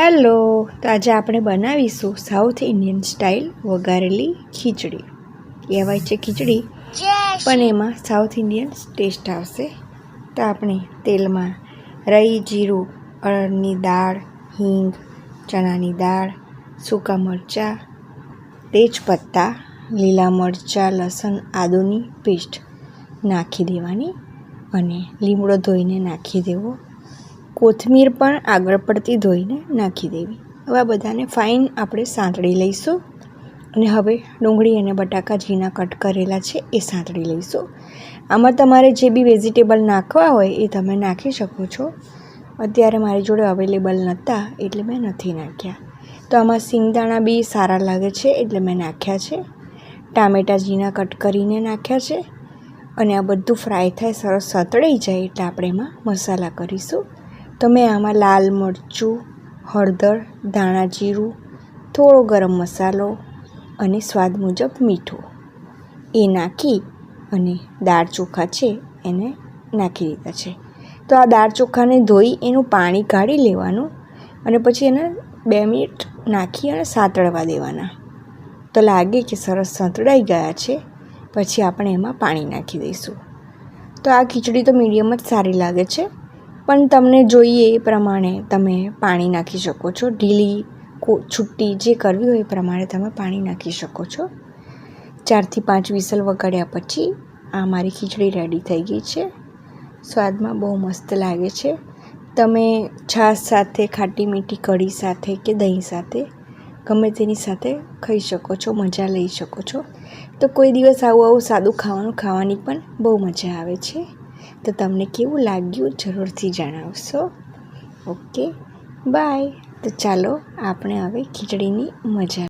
Hello, તો આજે આપણે બનાવીશું સાઉથ ઇન્ડિયન સ્ટાઇલ વઘારેલી ખીચડી. કહેવાય છે ખીચડી, પણ એમાં સાઉથ ઇન્ડિયન ટેસ્ટ આવશે. તો આપણે તેલમાં રાઈ, જીરું, અડદની દાળ, હિંગ, ચણાની દાળ, સૂકા મરચાં, તેજપત્તા, લીલા મરચાં, લસણ, આદુની પેસ્ટ નાખી દેવાની અને લીમડો ધોઈને નાખી દેવો. કોથમીર પણ આગળ પડતી ધોઈને નાખી દેવી. હવે આ બધાને ફાઇન આપણે સાંતળી લઈશું અને હવે ડુંગળી અને બટાકા ઝીણા કટ કરેલા છે એ સાંતળી લઈશું. આમાં તમારે જે બી વેજીટેબલ નાખવા હોય એ તમે નાખી શકો છો. અત્યારે મારી જોડે અવેલેબલ નહોતા એટલે મેં નથી નાખ્યા. તો આમાં સિંગદાણા બી સારા લાગે છે એટલે મેં નાખ્યા છે. ટામેટાં ઝીણા કટ કરીને નાખ્યા છે અને આ બધું ફ્રાય થાય, સરસ સતળાઈ જાય એટલે આપણે એમાં મસાલા કરીશું. તો મેં આમાં લાલ મરચું, હળદર, ધાણા જીરું, થોડો ગરમ મસાલો અને સ્વાદ મુજબ મીઠું એ નાખી અને દાળ ચોખા છે એને નાખી દીધા છે. તો આ દાળ ચોખાને ધોઈ એનું પાણી કાઢી લેવાનું અને પછી એને 2 મિનિટ નાખી અને સાતળવા દેવાના. તો લાગે કે સરસ સંતળાઈ ગયા છે પછી આપણે એમાં પાણી નાખી દઈશું. તો આ ખીચડી તો મીડિયમ જ સારી લાગે છે, પણ તમને જોઈએ એ પ્રમાણે તમે પાણી નાખી શકો છો. ઢીલી છૂટી જે કરવી હોય એ પ્રમાણે તમે પાણી નાખી શકો છો. 4 થી 5 વિસલ વગાડ્યા પછી આ મારી ખીચડી રેડી થઈ ગઈ છે. સ્વાદમાં બહુ મસ્ત લાગે છે. તમે છાશ સાથે, ખાટી મીઠી કઢી સાથે કે દહીં સાથે ગમે તેની સાથે ખાઈ શકો છો, મજા લઈ શકો છો. તો કોઈ દિવસ આવું સાદું ખાવાની પણ બહુ મજા આવે છે. તો તમને કેવું લાગ્યું જરૂરથી જણાવશો. Okay, bye. તો ચાલો આપણે હવે ખીચડીની મજા